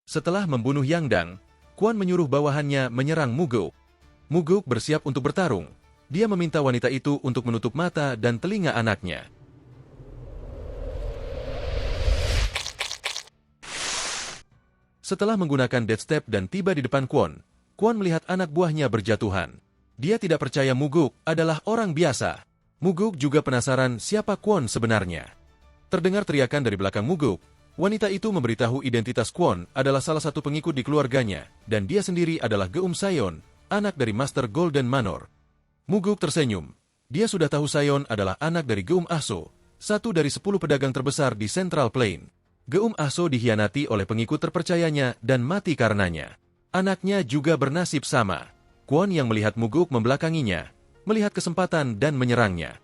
Setelah membunuh Yang Dang, Kwon menyuruh bawahannya menyerang Muguk. Muguk bersiap untuk bertarung. Dia meminta wanita itu untuk menutup mata dan telinga anaknya. Setelah menggunakan death step dan tiba di depan Kwon, Kwon melihat anak buahnya berjatuhan. Dia tidak percaya Muguk adalah orang biasa. Muguk juga penasaran siapa Kwon sebenarnya. Terdengar teriakan dari belakang Muguk. Wanita itu memberitahu identitas Kwon adalah salah satu pengikut di keluarganya, dan dia sendiri adalah Geum Sayon, anak dari Master Golden Manor. Muguk tersenyum. Dia sudah tahu Sayon adalah anak dari Geum Ahso, satu dari 10 pedagang terbesar di Central Plain. Geum Ahso dikhianati oleh pengikut terpercayanya dan mati karenanya. Anaknya juga bernasib sama. Kwon yang melihat Muguk membelakanginya, melihat kesempatan dan menyerangnya.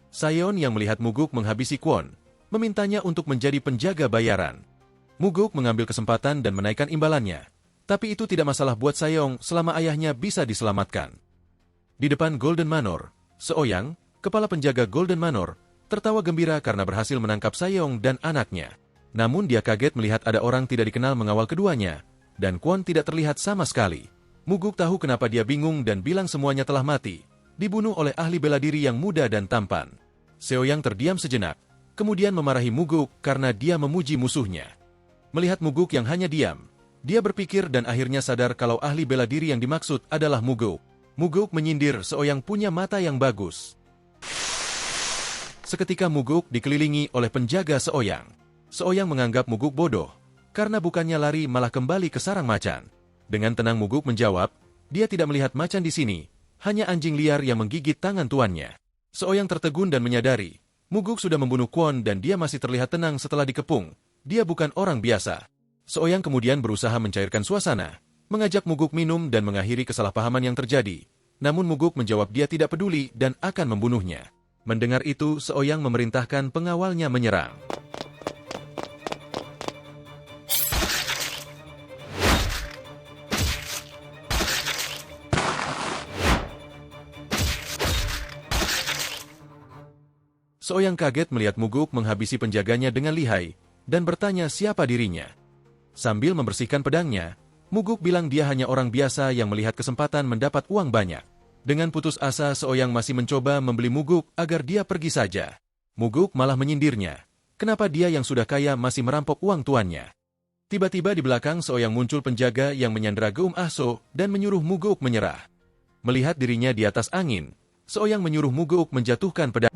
Sayon yang melihat Muguk menghabisi Kwon, memintanya untuk menjadi penjaga bayaran. Muguk mengambil kesempatan dan menaikkan imbalannya, tapi itu tidak masalah buat Sayong selama ayahnya bisa diselamatkan. Di depan Golden Manor, Seoyang, kepala penjaga Golden Manor, tertawa gembira karena berhasil menangkap Sayong dan anaknya. Namun dia kaget melihat ada orang tidak dikenal mengawal keduanya, dan Kwon tidak terlihat sama sekali. Muguk tahu kenapa dia bingung dan bilang semuanya telah mati, dibunuh oleh ahli bela diri yang muda dan tampan. Seoyang terdiam sejenak, kemudian memarahi Muguk karena dia memuji musuhnya. Melihat Muguk yang hanya diam, dia berpikir dan akhirnya sadar kalau ahli bela diri yang dimaksud adalah Muguk. Muguk menyindir Seoyang punya mata yang bagus. Seketika Muguk dikelilingi oleh penjaga Seoyang. Seoyang menganggap Muguk bodoh, karena bukannya lari malah kembali ke sarang macan. Dengan tenang Muguk menjawab, dia tidak melihat macan di sini, hanya anjing liar yang menggigit tangan tuannya. Seoyang tertegun dan menyadari, Muguk sudah membunuh Kwon dan dia masih terlihat tenang setelah dikepung. Dia bukan orang biasa. Seoyang kemudian berusaha mencairkan suasana, mengajak Muguk minum dan mengakhiri kesalahpahaman yang terjadi. Namun Muguk menjawab dia tidak peduli dan akan membunuhnya. Mendengar itu, Seoyang memerintahkan pengawalnya menyerang. Seoyang kaget melihat Muguk menghabisi penjaganya dengan lihai, dan bertanya siapa dirinya. Sambil membersihkan pedangnya, Muguk bilang dia hanya orang biasa yang melihat kesempatan mendapat uang banyak. Dengan putus asa Seoyang masih mencoba membeli Muguk agar dia pergi saja. Muguk malah menyindirnya. Kenapa dia yang sudah kaya masih merampok uang tuannya? Tiba-tiba di belakang Seoyang muncul penjaga yang menyandera Geum Ahso dan menyuruh Muguk menyerah. Melihat dirinya di atas angin, Seoyang menyuruh Muguk menjatuhkan pedang.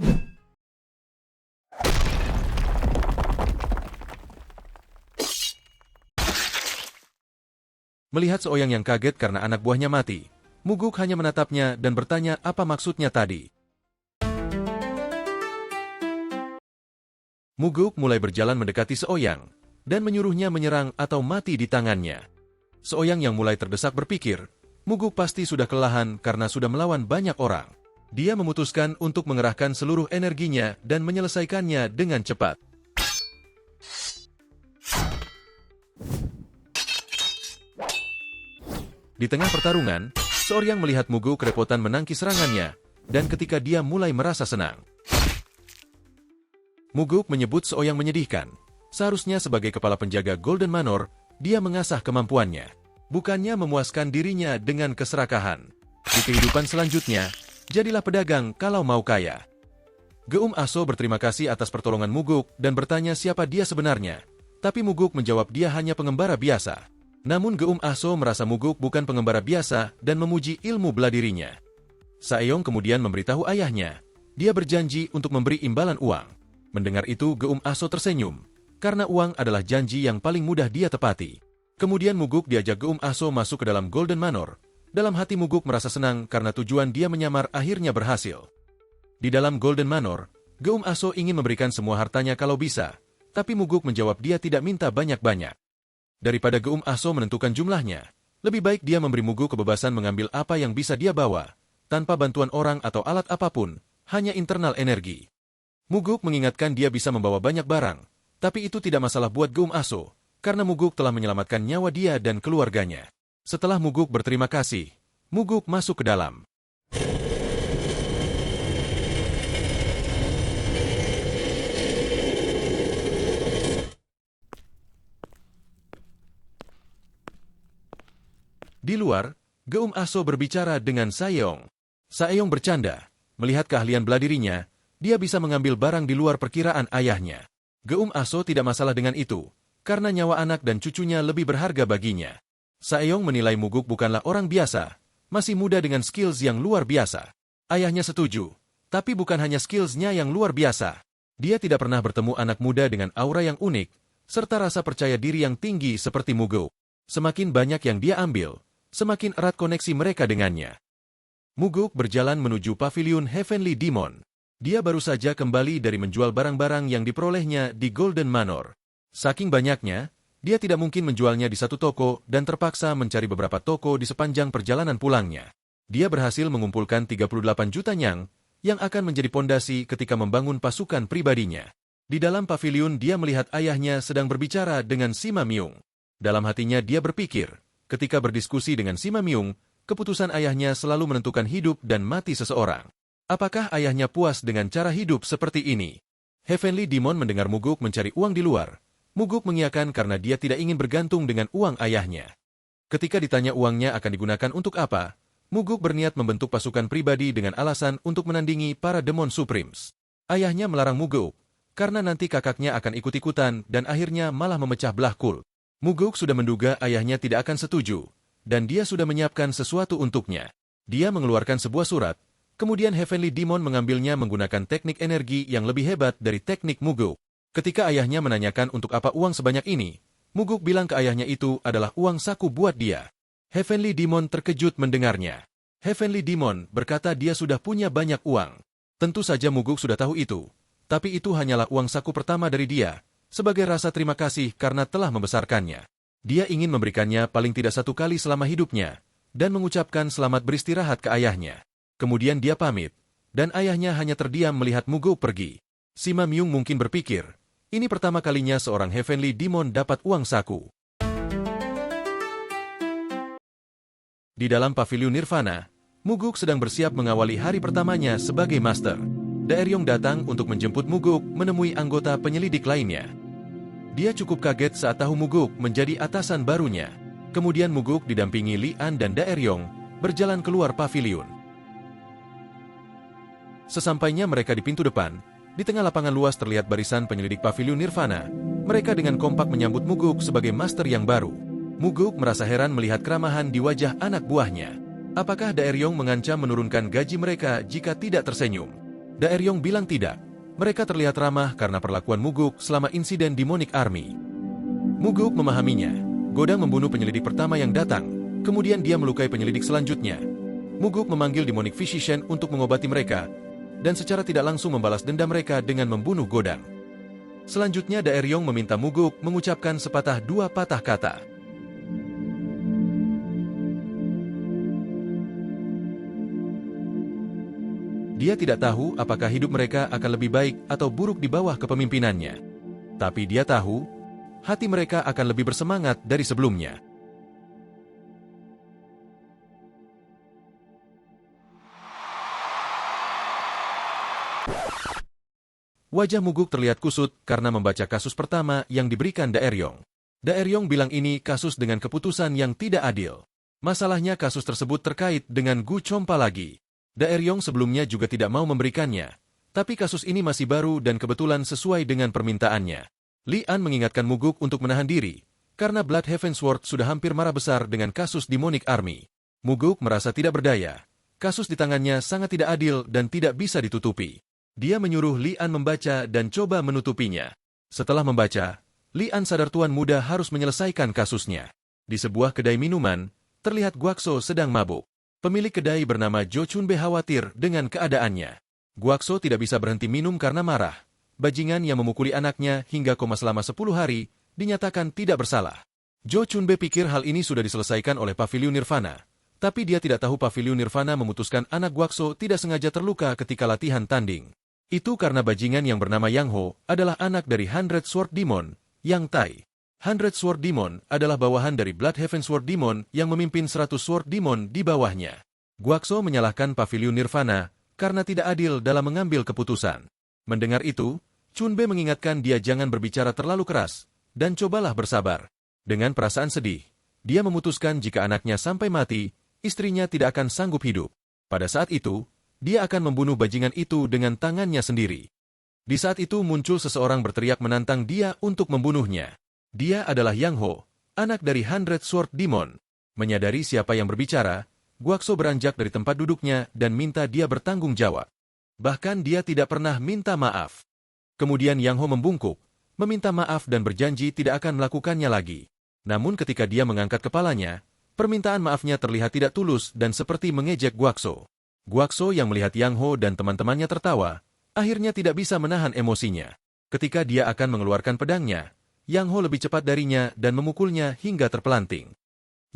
Melihat Seoyang yang kaget karena anak buahnya mati, Muguk hanya menatapnya dan bertanya apa maksudnya tadi. Muguk mulai berjalan mendekati Seoyang, dan menyuruhnya menyerang atau mati di tangannya. Seoyang yang mulai terdesak berpikir, Muguk pasti sudah kelelahan karena sudah melawan banyak orang. Dia memutuskan untuk mengerahkan seluruh energinya dan menyelesaikannya dengan cepat. Di tengah pertarungan, Seoyang melihat Muguk kerepotan menangkis serangannya, dan ketika dia mulai merasa senang. Muguk menyebut Seoyang menyedihkan. Seharusnya sebagai kepala penjaga Golden Manor, dia mengasah kemampuannya, bukannya memuaskan dirinya dengan keserakahan. Di kehidupan selanjutnya, jadilah pedagang kalau mau kaya. Geum Ahso berterima kasih atas pertolongan Muguk dan bertanya siapa dia sebenarnya, tapi Muguk menjawab dia hanya pengembara biasa. Namun Geum Ahso merasa Muguk bukan pengembara biasa dan memuji ilmu bela dirinya. Saeyong kemudian memberitahu ayahnya, dia berjanji untuk memberi imbalan uang. Mendengar itu Geum Ahso tersenyum, karena uang adalah janji yang paling mudah dia tepati. Kemudian Muguk diajak Geum Ahso masuk ke dalam Golden Manor. Dalam hati Muguk merasa senang karena tujuan dia menyamar akhirnya berhasil. Di dalam Golden Manor, Geum Ahso ingin memberikan semua hartanya kalau bisa, tapi Muguk menjawab dia tidak minta banyak-banyak. Daripada Geum Ahso menentukan jumlahnya, lebih baik dia memberi Muguk kebebasan mengambil apa yang bisa dia bawa, tanpa bantuan orang atau alat apapun, hanya internal energi. Muguk mengingatkan dia bisa membawa banyak barang, tapi itu tidak masalah buat Geum Ahso, karena Muguk telah menyelamatkan nyawa dia dan keluarganya. Setelah Muguk berterima kasih, Muguk masuk ke dalam. Di luar, Geum Aso berbicara dengan Saeong. Saeong bercanda. Melihat keahlian bela dirinya, dia bisa mengambil barang di luar perkiraan ayahnya. Geum Aso tidak masalah dengan itu, karena nyawa anak dan cucunya lebih berharga baginya. Saeong menilai Muguk bukanlah orang biasa, masih muda dengan skills yang luar biasa. Ayahnya setuju, tapi bukan hanya skills-nya yang luar biasa. Dia tidak pernah bertemu anak muda dengan aura yang unik, serta rasa percaya diri yang tinggi seperti Muguk. Semakin banyak yang dia ambil, semakin erat koneksi mereka dengannya. Muguk berjalan menuju paviliun Heavenly Demon. Dia baru saja kembali dari menjual barang-barang yang diperolehnya di Golden Manor. Saking banyaknya, dia tidak mungkin menjualnya di satu toko dan terpaksa mencari beberapa toko di sepanjang perjalanan pulangnya. Dia berhasil mengumpulkan 38 juta nyang, yang akan menjadi pondasi ketika membangun pasukan pribadinya. Di dalam paviliun dia melihat ayahnya sedang berbicara dengan Sima Myung. Dalam hatinya dia berpikir, ketika berdiskusi dengan Sima Myung, keputusan ayahnya selalu menentukan hidup dan mati seseorang. Apakah ayahnya puas dengan cara hidup seperti ini? Heavenly Demon mendengar Muguk mencari uang di luar. Muguk mengiyakan karena dia tidak ingin bergantung dengan uang ayahnya. Ketika ditanya uangnya akan digunakan untuk apa, Muguk berniat membentuk pasukan pribadi dengan alasan untuk menandingi para Demon Supremes. Ayahnya melarang Muguk, karena nanti kakaknya akan ikut-ikutan dan akhirnya malah memecah belah kult. Muguk sudah menduga ayahnya tidak akan setuju, dan dia sudah menyiapkan sesuatu untuknya. Dia mengeluarkan sebuah surat, kemudian Heavenly Demon mengambilnya menggunakan teknik energi yang lebih hebat dari teknik Muguk. Ketika ayahnya menanyakan untuk apa uang sebanyak ini, Muguk bilang ke ayahnya itu adalah uang saku buat dia. Heavenly Demon terkejut mendengarnya. Heavenly Demon berkata dia sudah punya banyak uang. Tentu saja Muguk sudah tahu itu, tapi itu hanyalah uang saku pertama dari dia, sebagai rasa terima kasih karena telah membesarkannya. Dia ingin memberikannya paling tidak satu kali selama hidupnya, dan mengucapkan selamat beristirahat ke ayahnya. Kemudian dia pamit, dan ayahnya hanya terdiam melihat Muguk pergi. Sima Myung mungkin berpikir, ini pertama kalinya seorang Heavenly Demon dapat uang saku. Di dalam paviliun Nirvana, Muguk sedang bersiap mengawali hari pertamanya sebagai Master. Daeryong datang untuk menjemput Muguk menemui anggota penyelidik lainnya. Dia cukup kaget saat tahu Muguk menjadi atasan barunya. Kemudian Muguk didampingi Li An dan Daeryong berjalan keluar paviliun. Sesampainya mereka di pintu depan, di tengah lapangan luas terlihat barisan penyelidik paviliun Nirvana. Mereka dengan kompak menyambut Muguk sebagai Master yang baru. Muguk merasa heran melihat keramahan di wajah anak buahnya. Apakah Daeryong mengancam menurunkan gaji mereka jika tidak tersenyum? Daeryong bilang tidak. Mereka terlihat ramah karena perlakuan Muguk selama insiden Demonic Army. Muguk memahaminya. Godang membunuh penyelidik pertama yang datang, kemudian dia melukai penyelidik selanjutnya. Muguk memanggil Demonic Physician untuk mengobati mereka, dan secara tidak langsung membalas dendam mereka dengan membunuh Godang. Selanjutnya Daeryong meminta Muguk mengucapkan sepatah dua patah kata. Dia tidak tahu apakah hidup mereka akan lebih baik atau buruk di bawah kepemimpinannya. Tapi dia tahu, hati mereka akan lebih bersemangat dari sebelumnya. Wajah Muguk terlihat kusut karena membaca kasus pertama yang diberikan Daeryong. Daeryong bilang ini kasus dengan keputusan yang tidak adil. Masalahnya kasus tersebut terkait dengan Gu Chompa lagi. Daeryong sebelumnya juga tidak mau memberikannya, tapi kasus ini masih baru dan kebetulan sesuai dengan permintaannya. Li An mengingatkan Muguk untuk menahan diri, karena Blood Heavensward sudah hampir marah besar dengan kasus Demonic Army. Muguk merasa tidak berdaya. Kasus di tangannya sangat tidak adil dan tidak bisa ditutupi. Dia menyuruh Li An membaca dan coba menutupinya. Setelah membaca, Li An sadar tuan muda harus menyelesaikan kasusnya. Di sebuah kedai minuman, terlihat Guakso sedang mabuk. Pemilik kedai bernama Jo Chunbe khawatir dengan keadaannya. Guakso tidak bisa berhenti minum karena marah. Bajingan yang memukuli anaknya hingga koma selama 10 hari, dinyatakan tidak bersalah. Jo Chunbe pikir hal ini sudah diselesaikan oleh Paviliun Nirvana. Tapi dia tidak tahu Paviliun Nirvana memutuskan anak Guakso tidak sengaja terluka ketika latihan tanding. Itu karena bajingan yang bernama Yang Ho adalah anak dari 100 Sword Demon, Yang Tai. 100 Sword Demon adalah bawahan dari Blood Heavensward Demon yang memimpin 100 Sword Demon di bawahnya. Guakso menyalahkan Paviliun Nirvana karena tidak adil dalam mengambil keputusan. Mendengar itu, Chunbe mengingatkan dia jangan berbicara terlalu keras, dan cobalah bersabar. Dengan perasaan sedih, Dia memutuskan jika anaknya sampai mati, istrinya tidak akan sanggup hidup. Pada saat itu, dia akan membunuh bajingan itu dengan tangannya sendiri. Di saat itu muncul seseorang berteriak menantang dia untuk membunuhnya. Dia adalah Yang Ho, anak dari Hundred Sword Demon. Menyadari siapa yang berbicara, Guakso beranjak dari tempat duduknya dan minta dia bertanggung jawab. Bahkan dia tidak pernah minta maaf. Kemudian Yang Ho membungkuk, meminta maaf dan berjanji tidak akan melakukannya lagi. Namun ketika dia mengangkat kepalanya, permintaan maafnya terlihat tidak tulus dan seperti mengejek Guakso. Guakso yang melihat Yang Ho dan teman-temannya tertawa, akhirnya tidak bisa menahan emosinya. Ketika dia akan mengeluarkan pedangnya, Yang Ho lebih cepat darinya dan memukulnya hingga terpelanting.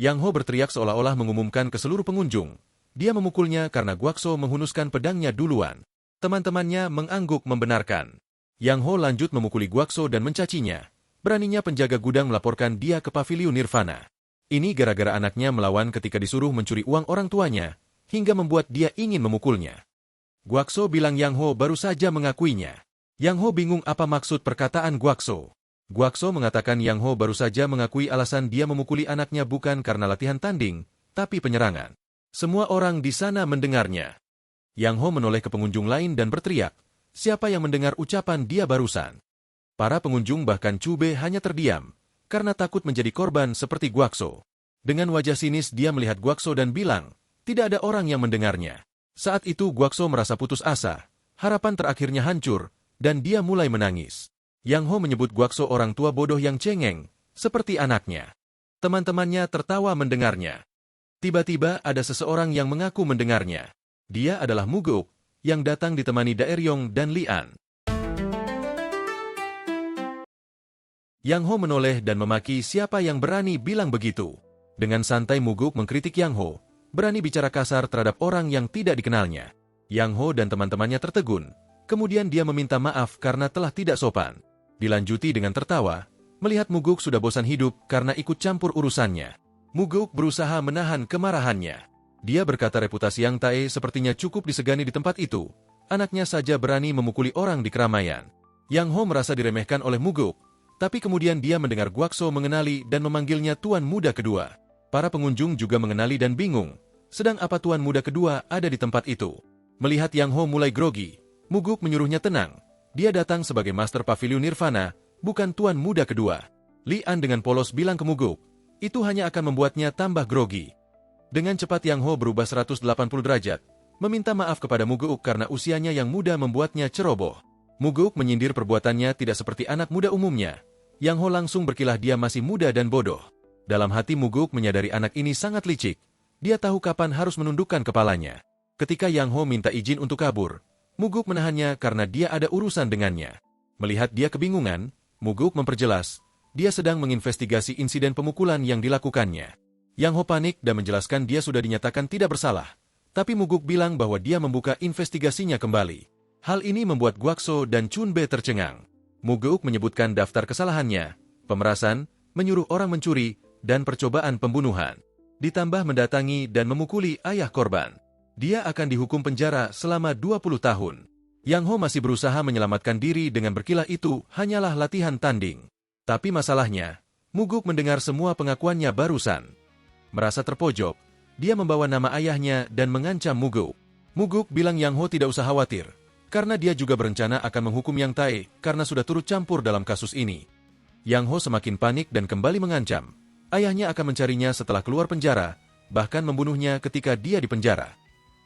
Yang Ho berteriak seolah-olah mengumumkan ke seluruh pengunjung. Dia memukulnya karena Guakso menghunuskan pedangnya duluan. Teman-temannya mengangguk membenarkan. Yang Ho lanjut memukuli Guakso dan mencacinya. Beraninya penjaga gudang melaporkan dia ke paviliun Nirvana. Ini gara-gara anaknya melawan ketika disuruh mencuri uang orang tuanya, hingga membuat dia ingin memukulnya. Guakso bilang Yang Ho baru saja mengakuinya. Yang Ho bingung apa maksud perkataan Guakso. Guakso mengatakan Yang Ho baru saja mengakui alasan dia memukuli anaknya bukan karena latihan tanding, tapi penyerangan. Semua orang di sana mendengarnya. Yang Ho menoleh ke pengunjung lain dan berteriak, siapa yang mendengar ucapan dia barusan? Para pengunjung bahkan Chube hanya terdiam, karena takut menjadi korban seperti Guakso. Dengan wajah sinis dia melihat Guakso dan bilang, tidak ada orang yang mendengarnya. Saat itu Guakso merasa putus asa, harapan terakhirnya hancur, dan dia mulai menangis. Yang Ho menyebut Guakso orang tua bodoh yang cengeng, seperti anaknya. Teman-temannya tertawa mendengarnya. Tiba-tiba ada seseorang yang mengaku mendengarnya. Dia adalah Muguk, yang datang ditemani Daeryong dan Lian. Yang Ho menoleh dan memaki siapa yang berani bilang begitu. Dengan santai Muguk mengkritik Yang Ho, berani bicara kasar terhadap orang yang tidak dikenalnya. Yang Ho dan teman-temannya tertegun, kemudian dia meminta maaf karena telah tidak sopan. Dilanjuti dengan tertawa, melihat Muguk sudah bosan hidup karena ikut campur urusannya. Muguk berusaha menahan kemarahannya. Dia berkata reputasi Yang Tae sepertinya cukup disegani di tempat itu. Anaknya saja berani memukuli orang di keramaian. Yang Ho merasa diremehkan oleh Muguk, tapi kemudian dia mendengar Guakso mengenali dan memanggilnya Tuan Muda Kedua. Para pengunjung juga mengenali dan bingung, sedang apa Tuan Muda Kedua ada di tempat itu. Melihat Yang Ho mulai grogi, Muguk menyuruhnya tenang. Dia datang sebagai Master Pavilion Nirvana, bukan Tuan Muda Kedua. Lian dengan polos bilang ke Muguk, itu hanya akan membuatnya tambah grogi. Dengan cepat Yang Ho berubah 180 derajat, meminta maaf kepada Muguk karena usianya yang muda membuatnya ceroboh. Muguk menyindir perbuatannya tidak seperti anak muda umumnya. Yang Ho langsung berkilah dia masih muda dan bodoh. Dalam hati Muguk menyadari anak ini sangat licik. Dia tahu kapan harus menundukkan kepalanya. Ketika Yang Ho minta izin untuk kabur, Muguk menahannya karena dia ada urusan dengannya. Melihat dia kebingungan, Muguk memperjelas, dia sedang menginvestigasi insiden pemukulan yang dilakukannya. Yang Ho panik dan menjelaskan dia sudah dinyatakan tidak bersalah, tapi Muguk bilang bahwa dia membuka investigasinya kembali. Hal ini membuat Guakso dan Chunbe tercengang. Muguk menyebutkan daftar kesalahannya, pemerasan, menyuruh orang mencuri, dan percobaan pembunuhan. Ditambah mendatangi dan memukuli ayah korban. Dia akan dihukum penjara selama 20 tahun. Yang Ho masih berusaha menyelamatkan diri dengan berkilah itu hanyalah latihan tanding. Tapi masalahnya, Muguk mendengar semua pengakuannya barusan. Merasa terpojok, dia membawa nama ayahnya dan mengancam Muguk. Muguk bilang Yang Ho tidak usah khawatir, karena dia juga berencana akan menghukum Yang Tae karena sudah turut campur dalam kasus ini. Yang Ho semakin panik dan kembali mengancam. Ayahnya akan mencarinya setelah keluar penjara, bahkan membunuhnya ketika dia di penjara.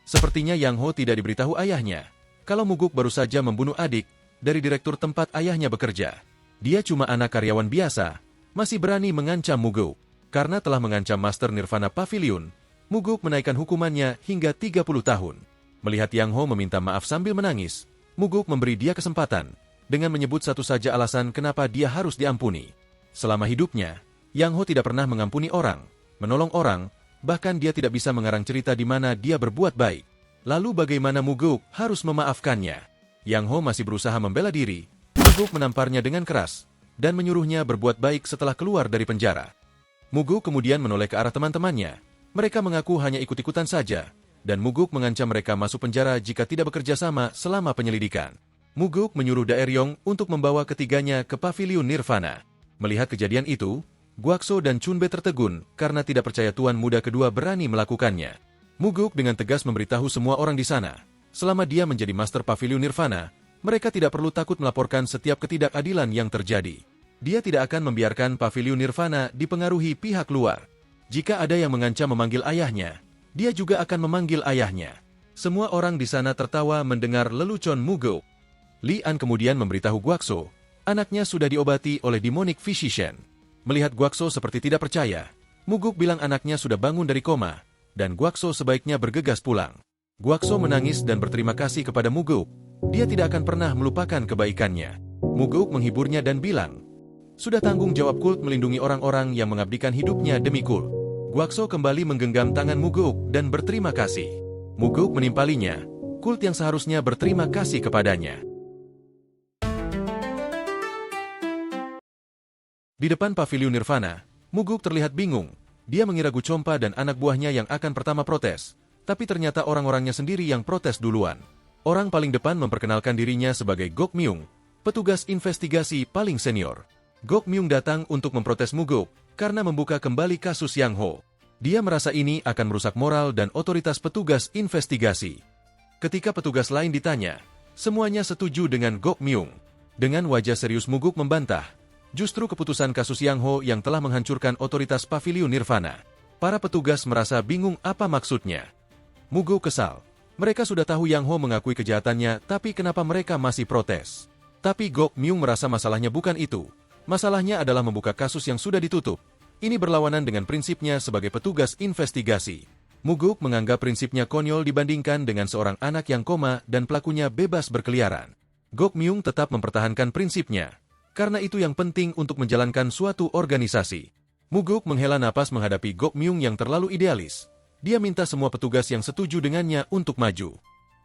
Sepertinya Yang Ho tidak diberitahu ayahnya, kalau Muguk baru saja membunuh adik dari direktur tempat ayahnya bekerja. Dia cuma anak karyawan biasa, masih berani mengancam Muguk. Karena telah mengancam Master Nirvana Pavilion, Muguk menaikkan hukumannya hingga 30 tahun. Melihat Yang Ho meminta maaf sambil menangis, Muguk memberi dia kesempatan, dengan menyebut satu saja alasan kenapa dia harus diampuni. Selama hidupnya, Yang Ho tidak pernah mengampuni orang, menolong orang, bahkan dia tidak bisa mengarang cerita di mana dia berbuat baik. Lalu bagaimana Muguk harus memaafkannya? Yang Ho masih berusaha membela diri. Muguk menamparnya dengan keras, dan menyuruhnya berbuat baik setelah keluar dari penjara. Muguk kemudian menoleh ke arah teman-temannya. Mereka mengaku hanya ikut-ikutan saja, dan Muguk mengancam mereka masuk penjara jika tidak bekerja sama selama penyelidikan. Muguk menyuruh Daeryong untuk membawa ketiganya ke paviliun Nirvana. Melihat kejadian itu, Guakso dan Chunbe tertegun karena tidak percaya tuan muda kedua berani melakukannya. Muguk dengan tegas memberitahu semua orang di sana, selama dia menjadi Master Pavilion Nirvana, mereka tidak perlu takut melaporkan setiap ketidakadilan yang terjadi. Dia tidak akan membiarkan Pavilion Nirvana dipengaruhi pihak luar. Jika ada yang mengancam memanggil ayahnya, dia juga akan memanggil ayahnya. Semua orang di sana tertawa mendengar lelucon Muguk. Li An kemudian memberitahu Guakso, anaknya sudah diobati oleh demonic physician. Melihat Guakso seperti tidak percaya, Muguk bilang anaknya sudah bangun dari koma, dan Guakso sebaiknya bergegas pulang. Guakso menangis dan berterima kasih kepada Muguk. Dia tidak akan pernah melupakan kebaikannya. Muguk menghiburnya dan bilang, sudah tanggung jawab kult melindungi orang-orang yang mengabdikan hidupnya demi kult. Guakso kembali menggenggam tangan Muguk dan berterima kasih. Muguk menimpalinya, kult yang seharusnya berterima kasih kepadanya. Di depan Pavilion Nirvana, Muguk terlihat bingung. Dia mengira Gu Chompa dan anak buahnya yang akan pertama protes, tapi ternyata orang-orangnya sendiri yang protes duluan. Orang paling depan memperkenalkan dirinya sebagai Gok Myung, petugas investigasi paling senior. Gok Myung datang untuk memprotes Muguk karena membuka kembali kasus Yang Ho. Dia merasa ini akan merusak moral dan otoritas petugas investigasi. Ketika petugas lain ditanya, semuanya setuju dengan Gok Myung. Dengan wajah serius Muguk membantah, justru keputusan kasus Yang Ho yang telah menghancurkan otoritas Pavilion Nirvana. Para petugas merasa bingung apa maksudnya. Muguk kesal. Mereka sudah tahu Yang Ho mengakui kejahatannya, tapi kenapa mereka masih protes? Tapi Gok Myung merasa masalahnya bukan itu. Masalahnya adalah membuka kasus yang sudah ditutup. Ini berlawanan dengan prinsipnya sebagai petugas investigasi. Muguk menganggap prinsipnya konyol dibandingkan dengan seorang anak yang koma dan pelakunya bebas berkeliaran. Gok Myung tetap mempertahankan prinsipnya. Karena itu yang penting untuk menjalankan suatu organisasi. Muguk menghela napas menghadapi Gok Myung yang terlalu idealis. Dia minta semua petugas yang setuju dengannya untuk maju.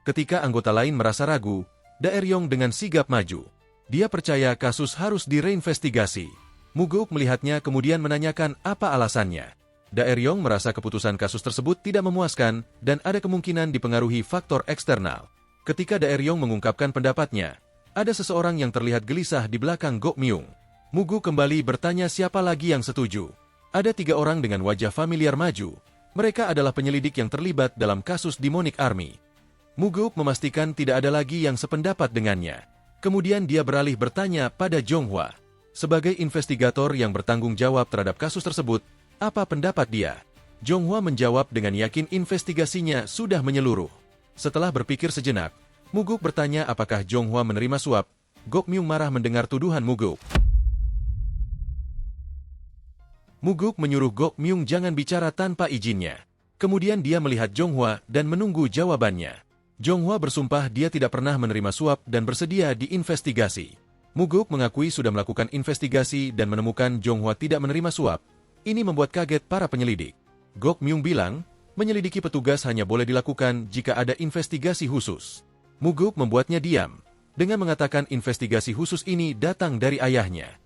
Ketika anggota lain merasa ragu, Daeryong dengan sigap maju. Dia percaya kasus harus direinvestigasi. Muguk melihatnya kemudian menanyakan apa alasannya. Daeryong merasa keputusan kasus tersebut tidak memuaskan dan ada kemungkinan dipengaruhi faktor eksternal. Ketika Daeryong mengungkapkan pendapatnya, ada seseorang yang terlihat gelisah di belakang Gok Myung. Muguk kembali bertanya siapa lagi yang setuju. Ada 3 orang dengan wajah familiar maju. Mereka adalah penyelidik yang terlibat dalam kasus Demonic Army. Muguk memastikan tidak ada lagi yang sependapat dengannya. Kemudian dia beralih bertanya pada Jonghwa. Sebagai investigator yang bertanggung jawab terhadap kasus tersebut, apa pendapat dia? Jonghwa menjawab dengan yakin investigasinya sudah menyeluruh. Setelah berpikir sejenak, Muguk bertanya apakah Jonghwa menerima suap. Gok Myung marah mendengar tuduhan Muguk. Muguk menyuruh Gok Myung jangan bicara tanpa izinnya. Kemudian dia melihat Jonghwa dan menunggu jawabannya. Jonghwa bersumpah dia tidak pernah menerima suap dan bersedia diinvestigasi. Muguk mengakui sudah melakukan investigasi dan menemukan Jonghwa tidak menerima suap. Ini membuat kaget para penyelidik. Gok Myung bilang, menyelidiki petugas hanya boleh dilakukan jika ada investigasi khusus. Muguk membuatnya diam, dengan mengatakan investigasi khusus ini datang dari ayahnya.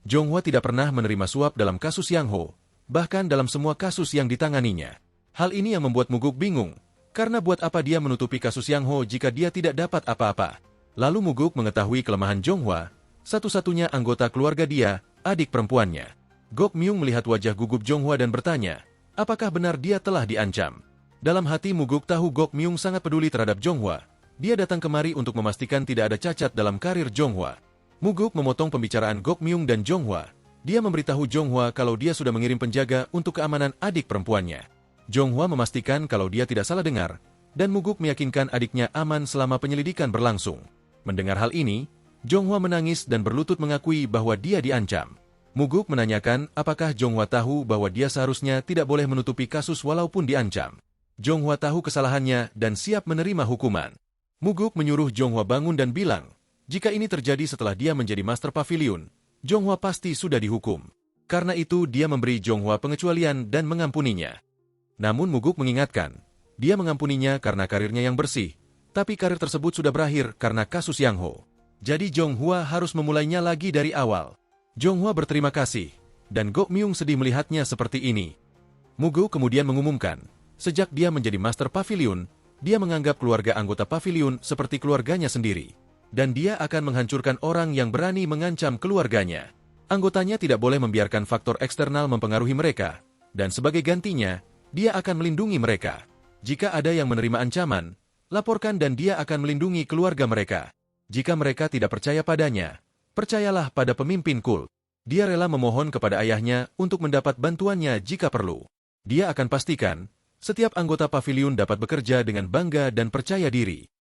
Jonghwa tidak pernah menerima suap dalam kasus Yang Ho, bahkan dalam semua kasus yang ditanganinya. Hal ini yang membuat Muguk bingung, karena buat apa dia menutupi kasus Yang Ho jika dia tidak dapat apa-apa. Lalu Muguk mengetahui kelemahan Jonghwa, satu-satunya anggota keluarga dia, adik perempuannya. Gok Myung melihat wajah gugup Jonghwa dan bertanya, apakah benar dia telah diancam? Dalam hati Muguk tahu Gok Myung sangat peduli terhadap Jonghwa. Dia datang kemari untuk memastikan tidak ada cacat dalam karir Jonghwa. Muguk memotong pembicaraan Gok Myung dan Jonghwa. Dia memberitahu Jonghwa kalau dia sudah mengirim penjaga untuk keamanan adik perempuannya. Jonghwa memastikan kalau dia tidak salah dengar, dan Muguk meyakinkan adiknya aman selama penyelidikan berlangsung. Mendengar hal ini, Jonghwa menangis dan berlutut mengakui bahwa dia diancam. Muguk menanyakan apakah Jonghwa tahu bahwa dia seharusnya tidak boleh menutupi kasus walaupun diancam. Jonghwa tahu kesalahannya dan siap menerima hukuman. Muguk menyuruh Jonghwa bangun dan bilang, jika ini terjadi setelah dia menjadi Master Pavilion, Jonghwa pasti sudah dihukum. Karena itu dia memberi Jonghwa pengecualian dan mengampuninya. Namun Muguk mengingatkan, dia mengampuninya karena karirnya yang bersih, tapi karir tersebut sudah berakhir karena kasus Yang Ho. Jadi Jonghwa harus memulainya lagi dari awal. Jonghwa berterima kasih, dan Gok Myung sedih melihatnya seperti ini. Muguk kemudian mengumumkan, sejak dia menjadi Master Pavilion, dia menganggap keluarga anggota Pavilion seperti keluarganya sendiri. Dan dia akan menghancurkan orang yang berani mengancam keluarganya. Anggotanya tidak boleh membiarkan faktor eksternal mempengaruhi mereka, dan sebagai gantinya, dia akan melindungi mereka. Jika ada yang menerima ancaman, laporkan dan dia akan melindungi keluarga mereka. Jika mereka tidak percaya padanya, percayalah pada pemimpin kult. Dia rela memohon kepada ayahnya untuk mendapat bantuannya jika perlu. Dia akan pastikan, setiap anggota paviliun dapat bekerja dengan bangga dan percaya diri.